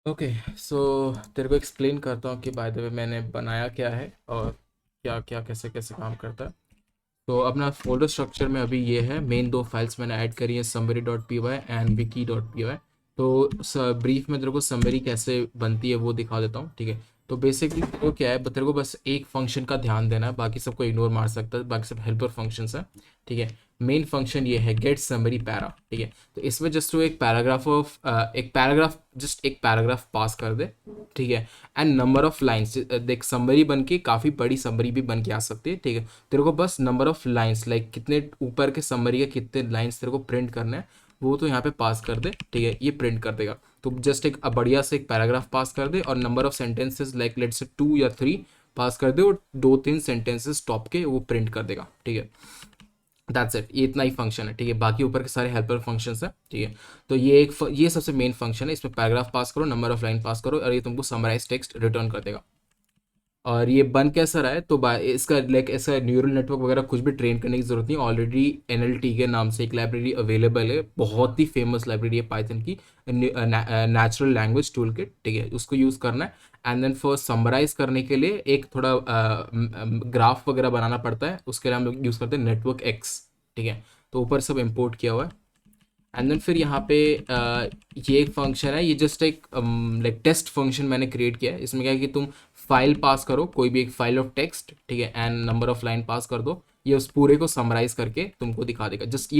Okay. सो तेरे को explain करता हूँ कि बाय द वे मैंने बनाया क्या है और क्या क्या कैसे कैसे काम करता है। तो अपना फोल्डर स्ट्रक्चर में अभी ये है, मेन दो फाइल्स मैंने ऐड करी है, summary dot P Y and wiki dot P Y. तो ब्रीफ में तेरे को समरी कैसे बनती है वो दिखा देता हूँ, ठीक है। तो बेसिकली तेरे को क्या है, तेरे को बस एक फंक्शन का ध्यान देना है, बाकी सबको इग्नोर मार सकता है, बाकी सब हेल्पर फंक्शंस है, ठीक है। मेन फंक्शन ये है गेट समरी पैरा, ठीक है। तो इसमें जस्ट वो एक पैराग्राफ पास कर दे, ठीक है। एंड नंबर ऑफ लाइन्स देख, समरी बन के काफ़ी बड़ी समरी भी बन के आ सकती है, ठीक है। तेरे को बस नंबर ऑफ लाइन्स लाइक कितने ऊपर के समरी के कितने लाइन्स तेरे को प्रिंट करना है वो तो यहाँ पे पास कर दे, ठीक है। ये प्रिंट कर देगा। तो जस्ट एक बढ़िया से एक पैराग्राफ पास कर दे और number of sentences like let's say 2 या 3 पास कर दे और 2-3 सेंटेंसेस टॉप के वो प्रिंट कर देगा, ठीक है। दैट्स इट, ये इतना ही फंक्शन है, ठीक है। बाकी ऊपर के सारे हेल्पर फंक्शंस है, ठीक है। तो ये सबसे मेन फंक्शन है। इसमें पैराग्राफ पास करो, नंबर ऑफ लाइन पास करो और ये तुमको समराइज टेक्स्ट रिटर्न कर देगा। और ये बन कैसा रहा है, तो इसका लाइक ऐसा न्यूरल नेटवर्क वगैरह कुछ भी ट्रेन करने की जरूरत नहीं, ऑलरेडी एनएलटी के नाम से एक लाइब्रेरी अवेलेबल है, बहुत ही फेमस लाइब्रेरी है पाइथन की, नेचुरल लैंग्वेज टूल किट, ठीक है। उसको यूज़ करना है। एंड देन फॉर समराइज करने के लिए एक थोड़ा ग्राफ वगैरह बनाना पड़ता है, उसके लिए हम लोग यूज़ करते हैं नेटवर्क एक्स, ठीक है। तो ऊपर सब इम्पोर्ट किया हुआ है। एंड देन फिर यहाँ पे ये एक फंक्शन है, ये जस्ट एक लाइक टेस्ट फंक्शन मैंने क्रिएट किया है। इसमें क्या है कि तुम फाइल पास करो, कोई भी एक फाइल ऑफ टेक्स्ट, ठीक है। एंड नंबर ऑफ लाइन पास कर दो, ये उस पूरे को समराइज करके तुमको दिखा देगा। जस्ट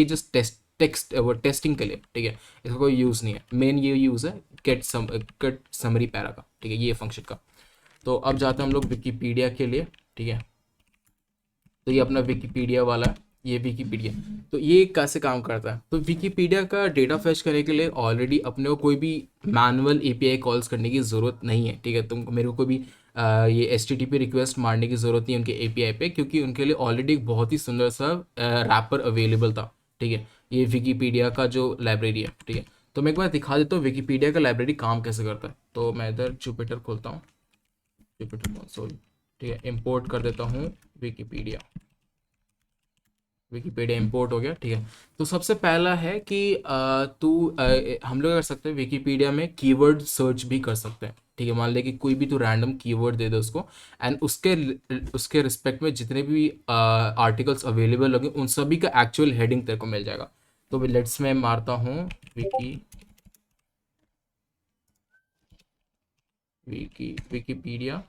टेक्स्ट वो टेस्टिंग के लिए, ठीक है। इसका कोई यूज़ नहीं है, मेन ये यूज़ है गेट समरी पैरा का, ठीक है, ये फंक्शन का। तो अब जाते हैं हम लोग विकीपीडिया के लिए, ठीक है। तो ये अपना विकीपीडिया वाला है, ये विकीपीडिया। तो ये कैसे काम करता है, तो विकीपीडिया का डेटा फेच करने के लिए ऑलरेडी अपने को कोई भी मैनुअल एपीआई कॉल्स करने की ज़रूरत नहीं है, ठीक है। तुमको मेरे को कोई भी ये एचटीटीपी रिक्वेस्ट मारने की ज़रूरत नहीं है उनके एपीआई पे, क्योंकि उनके लिए ऑलरेडी एक बहुत ही सुंदर सा रैपर अवेलेबल था, ठीक है। ये विकीपीडिया का जो लाइब्रेरी है, ठीक है। तो मैं एक बार दिखा देता हूँ विकीपीडिया का लाइब्रेरी काम कैसे करता है। तो मैं इधर जुपिटर खोलता हूँ, जुपिटर कंसोल, ठीक है। इम्पोर्ट कर देता हूँ विकीपीडिया, विकीपीडिया इंपोर्ट हो गया, ठीक है। तो सबसे पहला है कि हम लोग कर सकते हैं विकीपीडिया में कीवर्ड सर्च भी कर सकते हैं, ठीक है। मान ले कि कोई भी तो रैंडम कीवर्ड दे दे उसको, एंड उसके रिस्पेक्ट में जितने भी आर्टिकल्स अवेलेबल होंगे उन सभी का एक्चुअल हेडिंग तेरे को मिल जाएगा। तो लेट्स मैं मारता हूँ wiki Wikipedia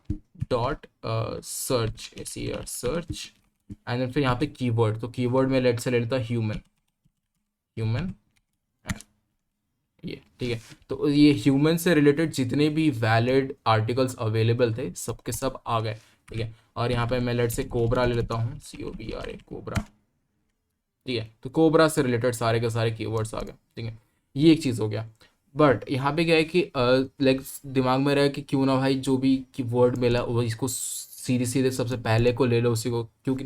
dot search, search. And then फिर यहाँ पे कीवर्ड, तो कीवर्ड में लेट से ले लेता ह्यूमन, ह्यूमन, ये ठीक है। तो ये ह्यूमन से रिलेटेड जितने भी वैलिड आर्टिकल्स अवेलेबल थे सबके सब आ गए, ठीक है। और यहाँ पे मैं लेट से कोबरा ले लेता हूँ, COBRA, कोबरा, ठीक है। तो कोबरा से रिलेटेड सारे के सारे कीवर्ड्स आ गए, ठीक है। ये एक चीज़ हो गया। बट यहाँ पे क्या है कि लाइक दिमाग में रहा कि क्यों ना भाई जो भी कीवर्ड मिला वो इसको सीधे सीधे सबसे पहले को ले लो उसी को, क्योंकि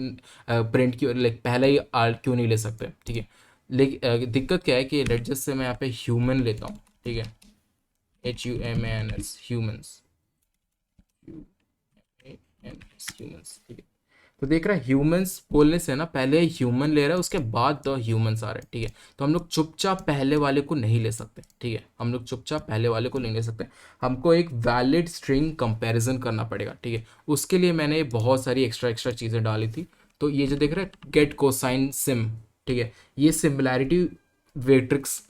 प्रिंट की लाइक पहले ही क्यों नहीं ले सकते, ठीक है। लेकिन दिक्कत क्या है कि लेट जस्ट से मैं यहाँ पे ह्यूमन लेता हूँ, ठीक है। HUMANS, ह्यूमंस, ह्यूमंस, ठीक है। तो देख रहा है ह्यूमंस बोलने से ना पहले ह्यूमन ले रहा है, उसके बाद द ह्यूमंस आ रहे हैं, ठीक है। तो हम लोग चुपचाप पहले वाले को नहीं ले सकते, ठीक है। हम लोग चुपचाप पहले वाले को नहीं ले सकते, हमको एक वैलिड स्ट्रिंग कंपैरिजन करना पड़ेगा, ठीक है। उसके लिए मैंने बहुत सारी एक्स्ट्रा एक्स्ट्रा चीज़ें डाली थी। तो ये जो देख रहे हैं गेट कोसाइन सिम, ठीक है, ये सिमिलैरिटी मैट्रिक्स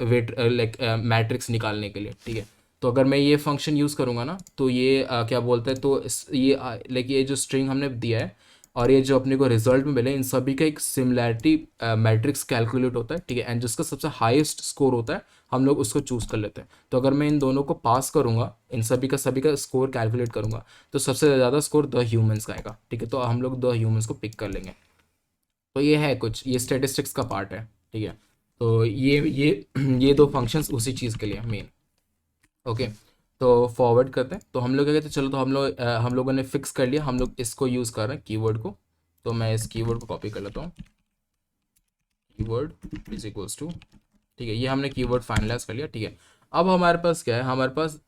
निकालने के लिए, ठीक है। तो अगर मैं ये फंक्शन यूज़ करूँगा ना तो ये क्या बोलते हैं, तो ये लाइक ये जो स्ट्रिंग हमने दिया है और ये जो अपने को रिजल्ट में मिले इन सभी का एक सिमिलैरिटी मैट्रिक्स कैलकुलेट होता है, ठीक है। एंड जिसका सबसे हाईएस्ट स्कोर होता है हम लोग उसको चूज़ कर लेते हैं। तो अगर मैं इन दोनों को पास करूँगा, इन सभी का स्कोर कैलकुलेट करूँगा, तो सबसे ज़्यादा स्कोर द ह्यूमंस का आएगा, ठीक है। तो हम लोग द ह्यूमंस को पिक कर लेंगे। तो ये है कुछ, ये स्टेटिस्टिक्स का पार्ट है, ठीक है। तो ये ये दो फंक्शंस उसी चीज़ के लिए मेन, ओके। तो फॉरवर्ड करते हैं। तो हम लोग क्या कहते हैं, चलो तो हम लोगों ने फिक्स कर लिया, हम लोग इसको यूज़ कर रहे हैं कीवर्ड को। तो मैं इस कीवर्ड को कॉपी कर लेता हूँ, कीवर्ड इज इक्वल्स टू, ठीक है। ये हमने कीवर्ड फाइनलाइज कर लिया, ठीक है। अब हमारे पास क्या है, हमारे पास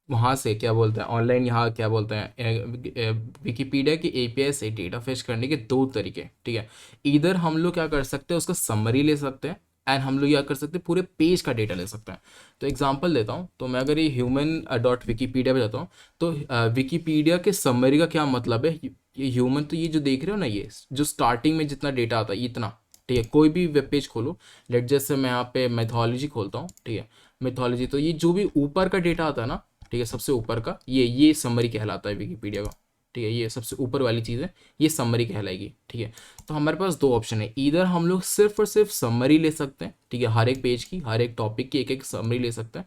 वहाँ से क्या बोलते हैं ऑनलाइन, यहाँ क्या बोलते हैं विकीपीडिया की एपीआई से डेटा फेच करने के दो तरीके, ठीक है। इधर हम लोग क्या कर सकते हैं, उसका समरी ले सकते हैं, एंड हम लोग क्या कर सकते हैं, पूरे पेज का डेटा ले सकते हैं। तो एग्जांपल देता हूँ, तो मैं अगर ये ह्यूमन डॉट विकीपीडिया पे जाता हूँ, तो विकीपीडिया के समरी का क्या मतलब है, ये ह्यूमन, तो ये जो देख रहे हो ना, ये जो स्टार्टिंग में जितना डेटा आता है इतना, ठीक है। कोई भी वेब पेज खोलो, लेट जैसे मैं यहाँ पे मैथोलॉजी खोलता हूँ, ठीक है, मैथोलॉजी, तो ये जो भी ऊपर का डेटा आता है ना, ठीक है, सबसे ऊपर का, ये समरी कहलाता है विकीपीडिया का, ठीक है। ये सबसे ऊपर वाली चीज़ है, ये समरी कहलाएगी, ठीक है। तो हमारे पास दो ऑप्शन है, इधर हम लोग सिर्फ और सिर्फ समरी ले सकते हैं, ठीक है, हर एक पेज की, हर एक टॉपिक की एक एक समरी ले सकते हैं।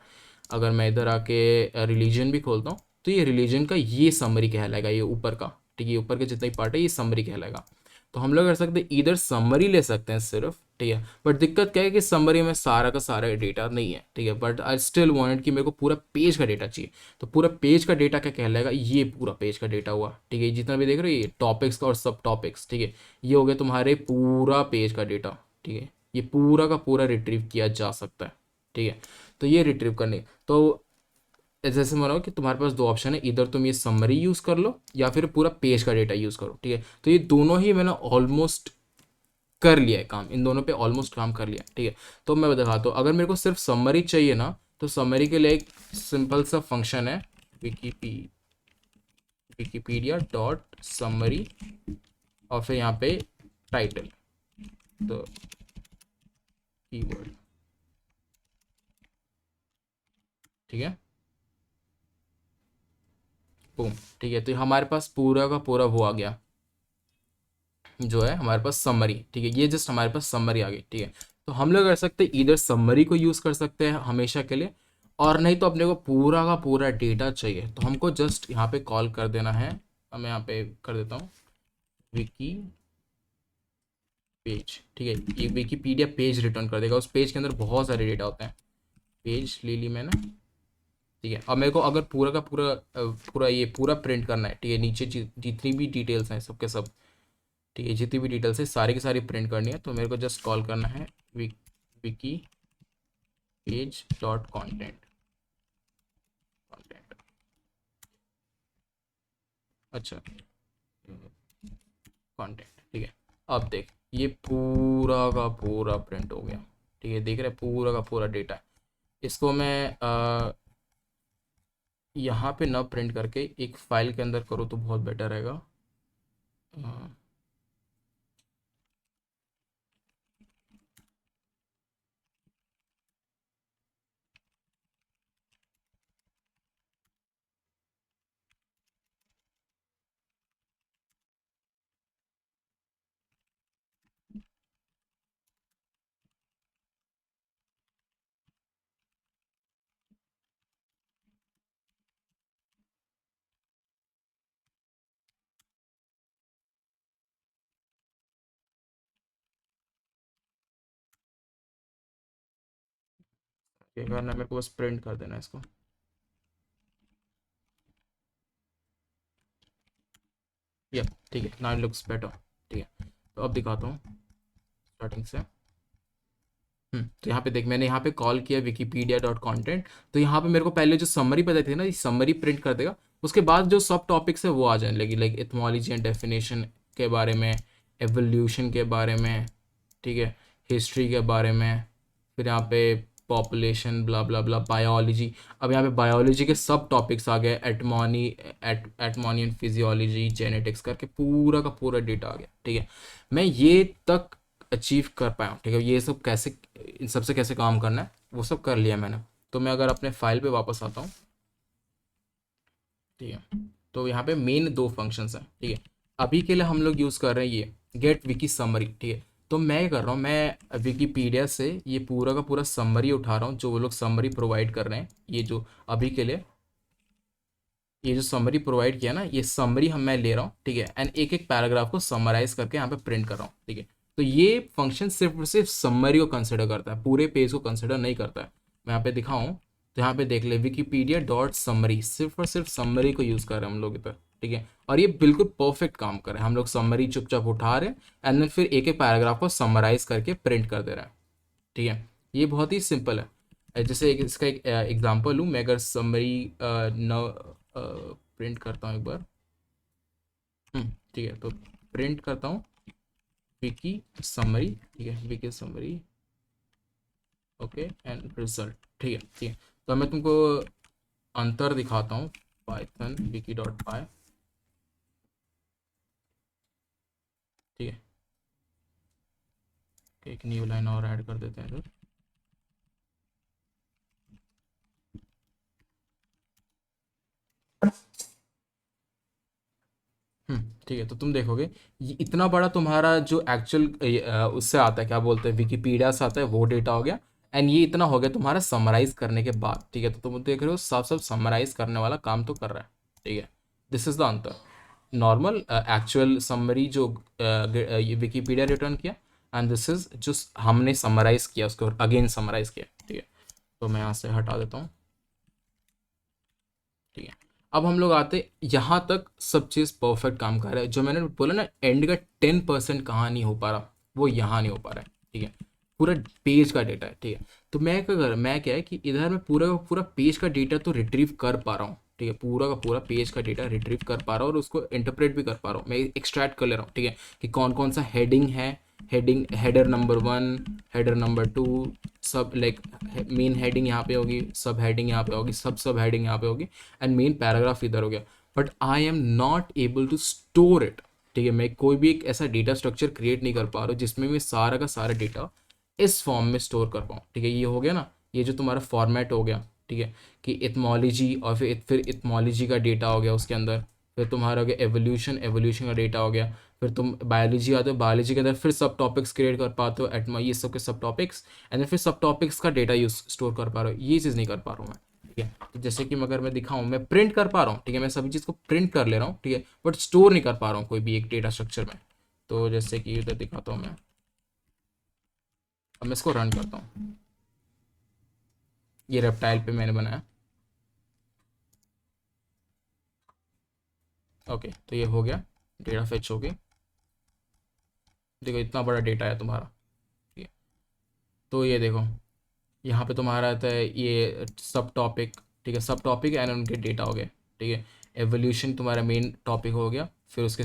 अगर मैं इधर आके रिलीजन भी खोलता हूँ, तो ये रिलीजन का ये समरी कहलाएगा, ये ऊपर का, ठीक है, ऊपर के जितना ही पार्ट है ये समरी कहलाएगा। तो हम लोग कर सकते हैं, इधर समरी ले सकते हैं सिर्फ, ठीक है। बट दिक्कत क्या है कि समरी में सारा का सारा डेटा नहीं है, ठीक है, बट आई स्टिल वांटेड कि मेरे को पूरा पेज का डेटा चाहिए। तो पूरा पेज का डेटा क्या कहलाएगा, ये पूरा पेज का डेटा हुआ, ठीक है, जितना भी देख रहे हो ये टॉपिक्स का और सब टॉपिक्स, ठीक है, ये हो गया तुम्हारे पूरा पेज का डेटा, ठीक है। ये पूरा का पूरा रिट्रीव किया जा सकता है, ठीक है। तो ये रिट्रीव करने, तो जैसे मैं रहा हूँ कि तुम्हारे पास दो ऑप्शन है, इधर तुम ये समरी यूज़ कर लो या फिर पूरा पेज का डेटा यूज़ करो, ठीक है। तो ये दोनों ही मैंने ऑलमोस्ट कर लिया है काम, इन दोनों पे ऑलमोस्ट काम कर लिया है, ठीक है। तो मैं दिखाता हूँ, अगर मेरे को सिर्फ समरी चाहिए ना, तो समरी के लिए एक सिंपल सा फंक्शन है, विकीपीडिया डॉट समरी, और फिर यहाँ पे टाइटल, तो कीवर्ड, ठीक है, बूम, ठीक है। तो हमारे पास पूरा का पूरा वो आ गया, जो है हमारे पास समरी, ठीक है, ये जस्ट हमारे पास समरी आ गई, ठीक है। तो हम लोग कर सकते हैं, इधर समरी को यूज़ कर सकते हैं हमेशा के लिए, और नहीं तो अपने को पूरा का पूरा डेटा चाहिए, तो हमको जस्ट यहाँ पे कॉल कर देना है। अब मैं यहाँ पे कर देता हूँ विकी पेज, ठीक है, ये विकीपीडिया पेज रिटर्न कर देगा, उस पेज के अंदर बहुत सारे डेटा होते हैं, पेज ले ली मैंने, ठीक है। अब मेरे को अगर पूरा का पूरा पूरा ये पूरा प्रिंट करना है, ठीक है, नीचे जितनी भी डिटेल्स हैं सबके सब, ठीक है, जितनी भी डिटेल्स है सारी की सारी प्रिंट करनी है, तो मेरे को जस्ट कॉल करना है Vicky page dot content, content, अच्छा, कंटेंट, ठीक है। अब देख, ये पूरा का पूरा प्रिंट हो गया, ठीक है, देख रहे हैं पूरा का पूरा डेटा है। इसको मैं यहाँ पे ना प्रिंट करके एक फाइल के अंदर करो तो बहुत बेटर रहेगा। अ, क्या करना है, मेरे को बस प्रिंट कर देना है इसको, या ठीक है, नाउ इट लुक्स बेटर, ठीक है। तो अब दिखाता हूँ स्टार्टिंग से। तो यहाँ पे देख, मैंने यहाँ पे कॉल किया विकीपीडिया डॉट कॉन्टेंट, तो यहाँ पे मेरे को पहले जो समरी पता थी ना, ये समरी प्रिंट कर देगा, उसके बाद जो सब टॉपिक्स है वो आ जाने लगी, लाइक एथमोलॉजी एंड डेफिनेशन के बारे में, एवोल्यूशन के बारे में, ठीक है, हिस्ट्री के बारे में, फिर यहाँ पे पॉपुलेशन ब्ला ब्ला ब्ला, बायोलॉजी, अब यहाँ पे बायोलॉजी के सब टॉपिक्स आ गए, एटमॉनी एंड फिजियोलॉजी, जेनेटिक्स करके पूरा का पूरा डेटा आ गया, ठीक है। मैं ये तक अचीव कर पाया हूँ, ठीक है, ये सब कैसे, इन सब से कैसे काम करना है वो सब कर लिया मैंने। तो मैं अगर अपने फाइल पे वापस आता हूँ, ठीक है, तो यहाँ पे मेन दो फंक्शंस हैं, ठीक है। अभी के लिए हम लोग यूज़ कर रहे हैं ये गेट विकी समरी, ठीक है। तो मैं ये कर रहा हूँ, मैं विकीपीडिया से ये पूरा का पूरा समरी उठा रहा हूँ, जो वो लोग समरी प्रोवाइड कर रहे हैं, ये जो अभी के लिए ये जो समरी प्रोवाइड किया ना, ये समरी हम मैं ले रहा हूँ, ठीक है, एंड एक एक पैराग्राफ को समराइज करके यहाँ पे प्रिंट कर रहा हूँ, ठीक है। तो ये फंक्शन सिर्फ और सिर्फ समरी को कंसिडर करता है, पूरे पेज को कंसिडर नहीं करता है। मैं यहाँ पे दिखाऊँ, तो यहाँ पे देख ले, विकीपीडिया डॉट समरी, सिर्फ और सिर्फ समरी को यूज़ कर रहे हैं हम लोग इधर, ठीक है। और ये बिल्कुल परफेक्ट काम कर रहे हैं, हम लोग समरी चुपचाप उठा रहे हैं एंड देन फिर एक एक पैराग्राफ को समराइज करके प्रिंट कर दे रहे हैं, ठीक है। ये बहुत ही सिंपल है। जैसे एक इसका एक एग्जांपल लूँ मैं, अगर समरी न प्रिंट करता हूँ एक बार, ठीक है, तो प्रिंट करता हूँ विकी समरी, ठीक है, Vicky summary, okay and result. ठीक है ठीक है। तो मैं तुमको अंतर दिखाता हूँ, पाइथन विकी डॉट पाई। ठीक है, एक न्यू लाइन और ऐड कर देते हैं इधर। ठीक है। तो तुम देखोगे ये इतना बड़ा तुम्हारा जो एक्चुअल उससे आता है, क्या बोलते हैं, विकीपीडिया से आता है, वो डेटा हो गया। एंड ये इतना हो गया तुम्हारा समराइज करने के बाद। ठीक है, तो तुम देख रहे हो साफ साफ समराइज करने वाला काम तो कर रहा है। ठीक है, this is the answer. Normal actual summary जो ये विकीपीडिया रिटर्न किया, एंड दिस इज जो हमने समराइज किया उसको अगेन समराइज किया। ठीक है, तो मैं यहाँ से हटा देता हूँ। ठीक है, अब हम लोग आते यहाँ तक सब चीज़ परफेक्ट काम कर रहा है। जो मैंने बोला ना एंड का 10% कहाँ नहीं हो पा रहा, वो यहाँ नहीं हो पा रहा है। ठीक है, पूरा पेज का डेटा है। ठीक है, तो मैं क्या है कि इधर मैं पूरा का पूरा पेज का डेटा तो रिट्रीव कर पा रहा हूँ। ठीक है, पूरा का पूरा पेज का डेटा रिट्रीव कर पा रहा हूँ और उसको इंटरप्रेट भी कर पा रहा हूँ, मैं एक्सट्रैक्ट कर ले रहा हूँ। ठीक है, कि कौन कौन सा हेडिंग है, heading header number 1, header number 2, सब लाइक मेन हेडिंग यहाँ पे होगी, सब हेडिंग यहाँ पे होगी, सब हेडिंग यहाँ पे होगी, एंड मेन पैराग्राफ इधर हो गया। But I am not able to store it. ठीक है, मैं कोई भी एक ऐसा डेटा स्ट्रक्चर क्रिएट नहीं कर पा रहा हूँ जिसमें मैं सारा का सारा डेटा इस फॉर्म में स्टोर कर पाऊँ। ठीक है, ये हो गया ना, ये जो तुम्हारा फॉर्मेट हो गया। ठीक है, कि इथमोलॉजी और फिर इथमोलॉजी का डेटा हो गया उसके अंदर, फिर तुम्हारा हो गया एवोल्यूशन, एवोल्यूशन का डेटा हो गया, फिर तुम बायोलॉजी आते हो, बायोलॉजी के अंदर फिर सब टॉपिक्स क्रिएट कर पाते हो, एटमो ये सब के सब टॉपिक्स, एंड देन फिर सब टॉपिक्स का डेटा यूज स्टोर कर पा रहा हूँ। ये चीज़ नहीं कर पा रहा हूँ मैं। ठीक है, तो जैसे कि अगर मैं दिखाऊँ, मैं प्रिंट कर पा रहा हूँ। ठीक है, मैं सभी चीज़ को प्रिंट कर ले रहा हूँ। ठीक है, बट स्टोर नहीं कर पा रहा हूँ कोई भी एक डेटा स्ट्रक्चर में। तो जैसे कि इधर दिखाता हूँ मैं, अब मैं इसको रन करता हूँ। ये रेप्टाइल पे मैंने बनाया। ओके, तो ये हो गया, डेटा फेच हो गई। देखो इतना बड़ा डेटा है तुम्हारा। ठीक है, तो ये देखो यहाँ पे तुम्हारा आता है ये सब टॉपिक। ठीक है, सब टॉपिक एंड उनके डेटा हो गए। ठीक है, एवोल्यूशन तुम्हारा मेन टॉपिक हो गया, फिर उसके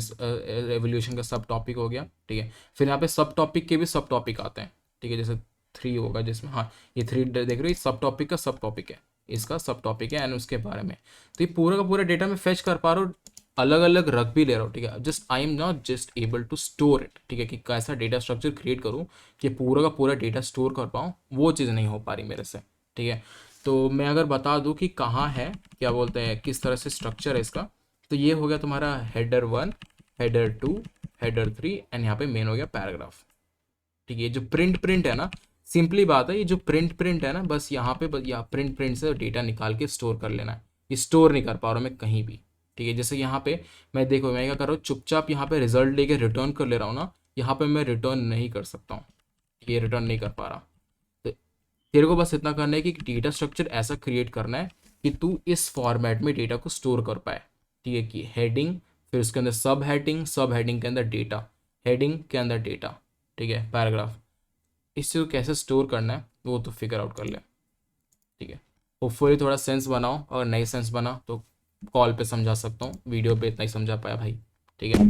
एवोल्यूशन का सब टॉपिक हो गया। ठीक है, फिर यहाँ पे सब टॉपिक के भी सब टॉपिक आते हैं। ठीक है, जैसे 3 होगा जिसमें, हाँ ये 3 देख रहे हो, ये सब टॉपिक का सब टॉपिक है, इसका सब टॉपिक है एंड उसके बारे में। तो ये पूरा का पूरा डेटा मैं फेच कर पा रहा हूँ, अलग अलग रख भी ले रहा हूँ। ठीक है, just I am not just able to store it. ठीक है, कि कैसा डेटा स्ट्रक्चर क्रिएट करूँ कि पूरा का पूरा डेटा स्टोर कर पाऊँ, वो चीज़ नहीं हो पा रही मेरे से। ठीक है, तो मैं अगर बता दूँ कि कहाँ है, क्या बोलते हैं, किस तरह से स्ट्रक्चर है इसका, तो ये हो गया तुम्हारा हेडर 1, हेडर 2, हेडर 3, एंड यहाँ पे मेन हो गया पैराग्राफ। ठीक है, ये जो प्रिंट प्रिंट है ना, सिंपली बात है, ये जो प्रिंट प्रिंट है ना, बस यहाँ पे बस यहाँ प्रिंट प्रिंट से डेटा निकाल के स्टोर कर लेना है। ये स्टोर नहीं कर पा रहा हूँ मैं कहीं भी। ठीक है, जैसे यहाँ पे मैं देखो मैं क्या कर रहा हूँ, चुपचाप यहाँ पे रिजल्ट लेके रिटर्न कर ले रहा हूँ ना, यहाँ पे मैं रिटर्न नहीं कर सकता हूँ, ये रिटर्न नहीं कर पा रहा। तो तेरे को बस इतना करना है कि डेटा स्ट्रक्चर ऐसा क्रिएट करना है कि तू इस फॉर्मेट में डेटा को स्टोर कर पाए। ठीक है, कि हेडिंग, फिर उसके अंदर सब हेडिंग, सब हेडिंग के अंदर डेटा, हेडिंग के अंदर डेटा। ठीक है, पैराग्राफ, इस चीज़ को कैसे स्टोर करना है वो तो फिगर आउट कर ले। ठीक है, होपफुली थोड़ा सेंस बनाओ, और नहीं सेंस बना तो कॉल पे समझा सकता हूँ, वीडियो पे इतना ही समझा पाया भाई। ठीक है,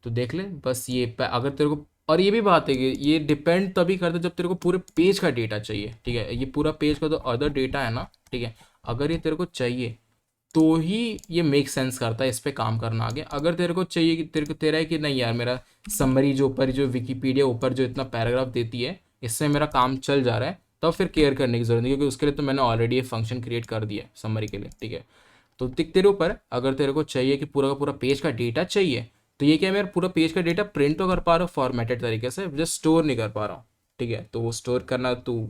तो देख ले बस ये अगर तेरे को, और ये भी बात है कि ये डिपेंड तभी करता है जब तेरे को पूरे पेज का डेटा चाहिए। ठीक है, ये पूरा पेज का तो अदर डेटा है ना। ठीक है, अगर ये तेरे को चाहिए तो ही ये मेक सेंस करता है इस पे काम करना आगे। अगर तेरे को चाहिए कि तेरा है कि नहीं यार, मेरा समरी जो ऊपर जो विकीपीडिया ऊपर जो इतना पैराग्राफ देती है, इससे मेरा काम चल जा रहा है, तब फिर केयर करने की जरूरत नहीं, क्योंकि उसके लिए तो मैंने ऑलरेडी ये फंक्शन क्रिएट कर दिया है समरी के लिए। ठीक है, तो तेरे ऊपर, अगर तेरे को चाहिए कि पूरा का पूरा पेज का डेटा चाहिए, तो ये क्या मैं पूरा पेज का डेटा प्रिंट तो कर पा रहा हूँ फॉर्मेटेड तरीके से, जस्ट स्टोर नहीं कर पा रहा हूँ। ठीक है, तो वो स्टोर करना तू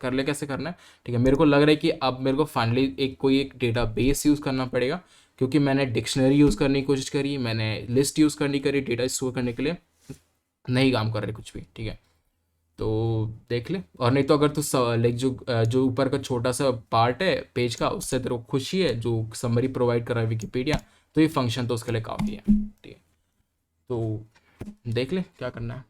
कर ले, कैसे करना है। ठीक है, मेरे को लग रहा है कि अब मेरे को फाइनली एक कोई एक डेटा बेस यूज़ करना पड़ेगा, क्योंकि मैंने डिक्शनरी यूज़ करने की कोशिश करी, मैंने लिस्ट यूज़ करनी करी डेटा स्टोर करने के लिए, नहीं काम कर रहे कुछ भी। ठीक है, तो देख ले, और नहीं तो अगर तू लाइक जो जो ऊपर का छोटा सा पार्ट है पेज का, उससे तेरे को खुशी है, जो समरी प्रोवाइड कर रहा है विकीपीडिया, तो ये फंक्शन तो उसके लिए काफ़ी है। ठीक है, तो देख ले क्या करना है।